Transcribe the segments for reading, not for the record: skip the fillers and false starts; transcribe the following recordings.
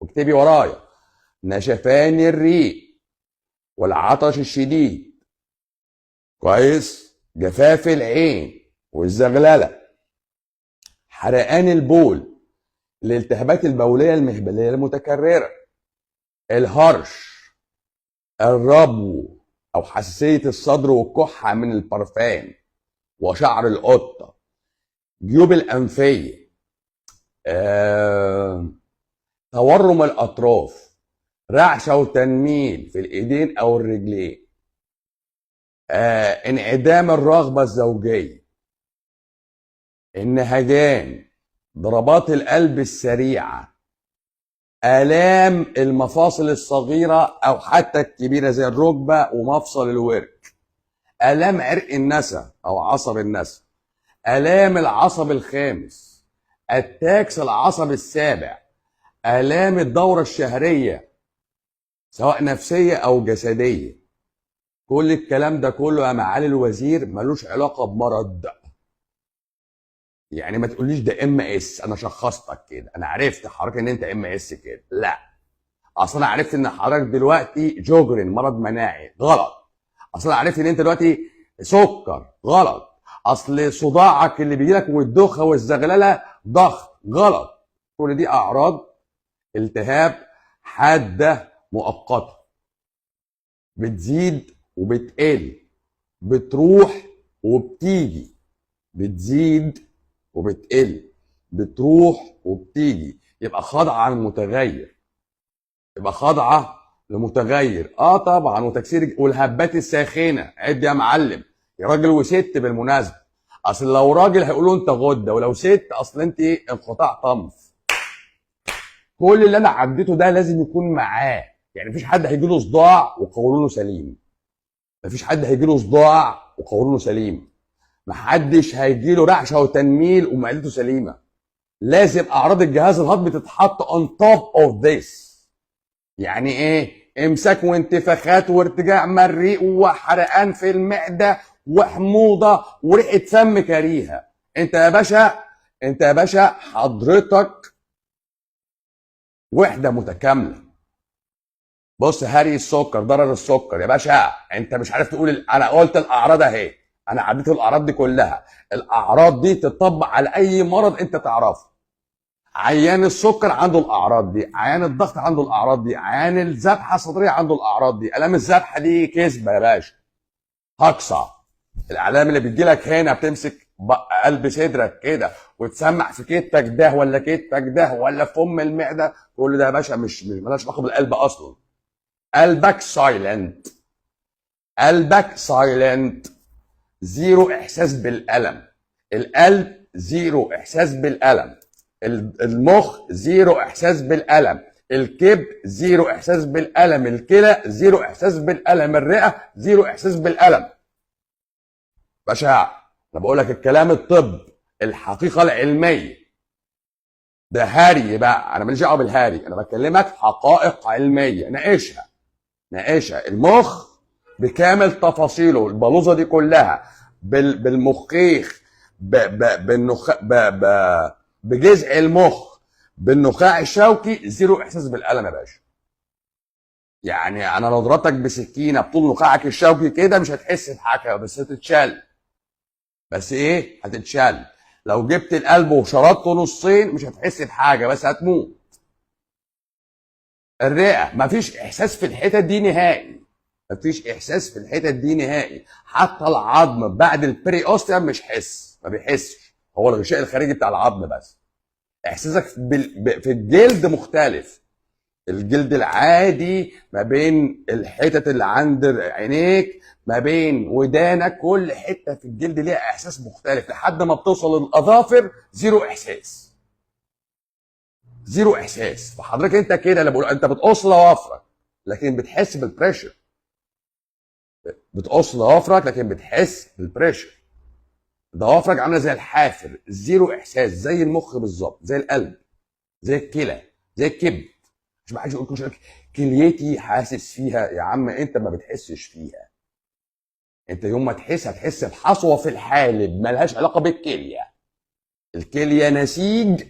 واكتبي ورايا: نشفان الريق، والعطش الشديد، كويس، جفاف العين والزغلله، حرقان البول، الالتهابات البوليه المهبليه المتكرره، الهرش، الربو او حساسيه الصدر والكحه من البرفان وشعر القطه، جيوب الانفيه، تورم الاطراف، رعشه وتنميل في الايدين او الرجلين، انعدام الرغبه الزوجيه، النهجان، ضربات القلب السريعه، آلام المفاصل الصغيرة أو حتى الكبيرة زي الركبة ومفصل الورك، آلام عرق النسا أو عصب النسا، آلام العصب الخامس، التاكس العصب السابع، آلام الدورة الشهرية سواء نفسية أو جسدية. كل الكلام ده كله يا معالي الوزير ملوش علاقة بمرض. يعني ما تقوليش ده MS، أنا شخصتك كده، أنا عرفت حضرتك إن أنت MS كده، لا. اصل انا عرفت ان حضرتك دلوقتي جوجرين مرض مناعي، غلط. اصل انا عرفت ان انت دلوقتي سكر، غلط. اصل صداعك اللي بيجيلك والدوخه والزغلله ضغط، غلط. كل دي اعراض التهاب حاده مؤقته، بتزيد وبتقل، بتروح وبتيجي، بتزيد وبتقل، بتروح وبتيجي، يبقى خاضعه للمتغير، يبقى خاضعه لمتغير. طبعا. وتكسير والهبات الساخنه، عد يا معلم، يا راجل وست بالمناسبه. اصل لو راجل هيقولوا انت غده، ولو ست اصل انت انقطاع طمث. كل اللي انا عديته ده لازم يكون معاه. يعني مفيش حد هيجي له صداع وقولونه سليم، مفيش حد هيجي له صداع وقولونه سليم، محدش هيجي له رعشه وتنميل ومعدته سليمه. لازم اعراض الجهاز الهضمي تتحط on top of this. يعني ايه؟ امساك وانتفاخات وارتجاع مريء وحرقان في المعده وحموضه وريحه فم كريهه. انت يا باشا، انت يا باشا حضرتك وحده متكامله. بص، هري السكر، ضرر السكر يا باشا، انت مش عارف تقول انا قلت الاعراض اهي، انا عديت الاعراض دي كلها. الاعراض دي تطبق على اي مرض انت تعرفه. عيان السكر عنده الاعراض دي، عيان الضغط عنده الاعراض دي، عيان الذبحه الصدريه عنده الاعراض دي. الام الذبحه دي كذبه يا باشا، هقصع. الاعلام اللي بتجي لك هنا بتمسك قلب صدرك كده وتسمع في كتفك ده ولا كتفك ده ولا في ام المعده، كل ده يا باشا مش مالهاش علاقه بالقلب اصلا. قلبك سايلنت، قلبك سايلنت، زيرو احساس بالالم. القلب زيرو احساس بالالم، المخ زيرو احساس بالالم، الكبد زيرو احساس بالالم، الكلى زيرو احساس بالالم، الرئه زيرو احساس بالالم. باشا انا بقول لك الكلام الطب، الحقيقه العلميه. ده هاري بقى، انا ماليش دعوه بالهاري، انا بكلمك حقائق علميه، ناقشها، ناقشها. المخ بكامل تفاصيله، البلوزه دي كلها، بالمخيخ، بجذع المخ، بالنخاع الشوكي، زيرو احساس بالالم يا باشا. يعني انا لو ضربتك بسكينه بطول نخاعك الشوكي كده مش هتحس بحاجه، بس هتتشل. بس ايه؟ هتتشل. لو جبت القلب وشرطته نصين مش هتحس بحاجه، بس هتموت. الرئه مفيش احساس في الحتت دي نهائي، مفيش احساس في الحتت دي نهائي. حتى العظم بعد البري اوستيوم مش حس، ما بيحسش، هو الغشاء الخارجي بتاع العظم بس. احساسك في الجلد مختلف. الجلد العادي ما بين الحتت اللي عند عينيك، ما بين ودانك، كل حته في الجلد ليها احساس مختلف لحد ما بتوصل للاظافر زيرو احساس، زيرو احساس. فحضرتك انت كده اللي بقول، انت بتقص ضوافرك لكن بتحس بالبريشر، بتقص ضوافرك لكن بتحس بالبريشر. ضوافرك عامله زي الحافر، زيرو احساس، زي المخ بالظبط، زي القلب، زي الكلى، زي الكبد. مش محدش يقول لك كليتي حاسس فيها، يا عم انت ما بتحسش فيها. انت يوم ما تحس هتحس بحصوه في الحالب ملهاش علاقه بالكليه. الكليه نسيج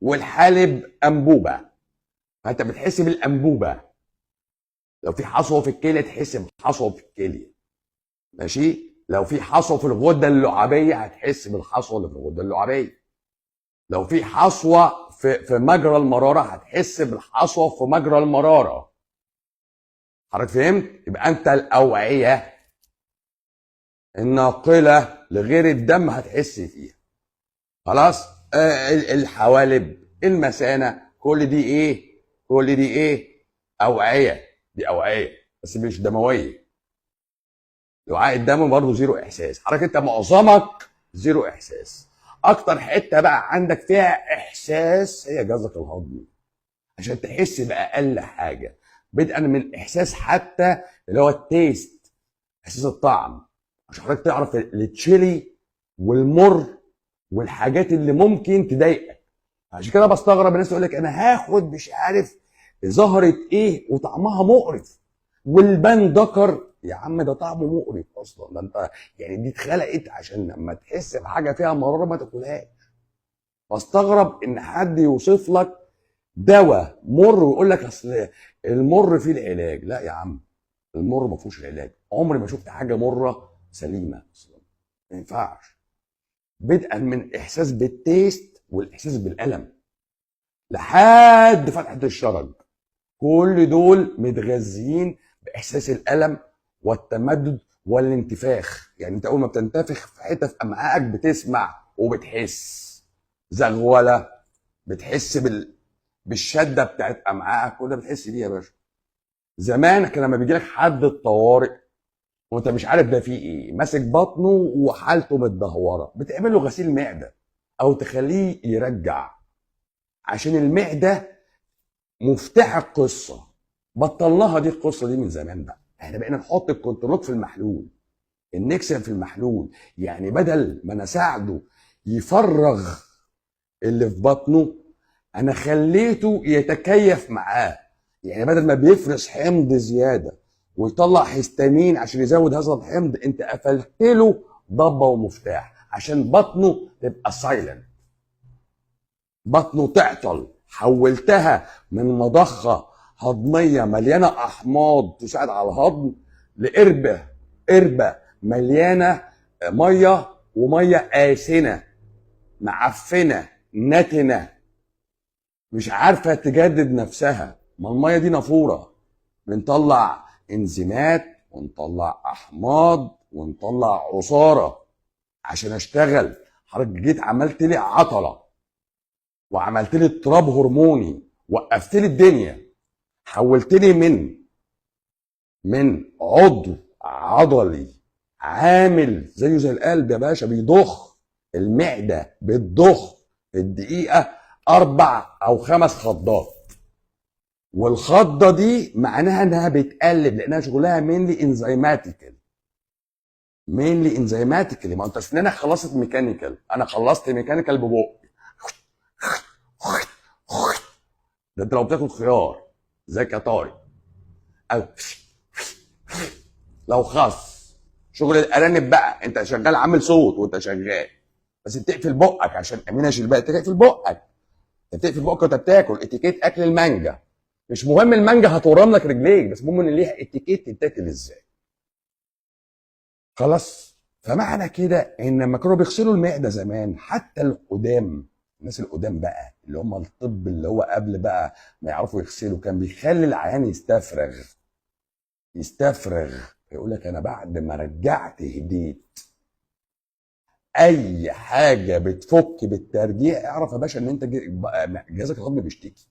والحالب انبوبه. فانت بتحس بالانبوبه. لو في حصوه في الكليه تحس بحصوه في الكليه. ماشي. لو في حصوه في الغده اللعابيه هتحس بالحصوه اللي في الغده اللعابيه. لو في حصوه في مجرى المراره هتحس بالحصوه في مجرى المراره. حضرتك فهمت؟ يبقى انت الاوعيه الناقله لغير الدم هتحس فيها. خلاص. الحوالب، المثانه، كل دي ايه؟ كل دي ايه؟ اوعيه. دي اوعيه بس مش دمويه. وعاء الدم برضه زيرو احساس. حضرتك انت معظمك زيرو احساس. اكتر حته بقى عندك فيها احساس هي جهازك الهضمي، عشان تحس باقل حاجه، بدءا من الاحساس حتى اللي هو التيست، احساس الطعم، عشان حضرتك تعرف التشيلي والمر والحاجات اللي ممكن تضايقك. عشان كده بستغرب الناس يقول لك انا هاخد مش عارف زهره ايه وطعمها مقرف، والبان دكر. يا عم ده طعمه مقرف اصلا، ده انت يعني دي اتخلقت عشان لما تحس بحاجه فيها مراره ما تاكلهاش. بستغرب ان حد يوصف لك دواء مر ويقول لك اصل المر فيه العلاج. لا يا عم، المر ما فيهوش علاج. عمري ما شفت حاجه مره سليمه اصلا، ما ينفعش. بدءا من احساس بالتيست والاحساس بالالم لحد فتحه الشرج، كل دول متغذيين باحساس الالم والتمدد والانتفاخ. يعني انت اول ما بتنتفخ في حته في امعائك بتسمع وبتحس زغوله، بتحس بالشده بتاعت امعائك، كل ده بتحس بيه يا باشا. زمان كان لما بيجي لك حد الطوارئ وانت مش عارف ده فيه ايه، ماسك بطنه وحالته متدهوره، بتعمل له غسيل معده او تخليه يرجع، عشان المعده مفتاح القصه. بطلناها دي القصه دي من زمان بقى. احنا بقينا نحط الكنترول في المحلول، النكسن في المحلول. يعني بدل ما انا اساعده يفرغ اللي في بطنه، انا خليته يتكيف معاه. يعني بدل ما بيفرز حمض زياده ويطلع هيستامين عشان يزود هذا الحمض، انت قفلت له ضبه ومفتاح عشان بطنه تبقى سايلنت، بطنه تعطل. حولتها من مضخه هضميه مليانه احماض تساعد على الهضم لقربه مليانه ميه، وميه آسنه معفنه نتنه مش عارفه تجدد نفسها. ما الميه دي نافوره، بنطلع انزيمات ونطلع احماض ونطلع عصاره عشان اشتغل. حضرتك جيت عملت لي عطله وعملت لي اضطراب هرموني، وقفت لي الدنيا، حولتني من عضو عضلي عامل زيه زي القلب يا باشا بيضخ. المعده بتضخ في الدقيقه 4 أو 5 خضات، والخضه دي معناها انها بتقلب لانها شغلها مينلي انزيماتيكال. ما انت اسنانك خلصت ميكانيكال، انا خلصت ميكانيكال ببقي. ده انت لو بتاكل خيار زي يا طارق، او لو خس، شغل الارانب بقى، انت شغال عامل صوت وانت شغال، بس بتقفل بقك عشان امينه شلباء تقفل بقك. انت بتقفل بقك وانت بتاكل. اتيكيت اكل المانجا، مش مهم المانجا هتورم لك رجليك، بس المهم ان ليها اتيكيت تتاكل ازاي. خلاص. فمعنى كده ان لما كانوا بيغسلوا المعده زمان، حتى القدام، الناس القدام بقى اللي هم الطب اللي هو قبل بقى ما يعرفوا يغسلوا، كان بيخلي العيان يستفرغ. يقول لك انا بعد ما رجعت هديت. اي حاجه بتفك بالترجيع اعرف يا باشا ان انت جهازك الهضمي بيشتكي.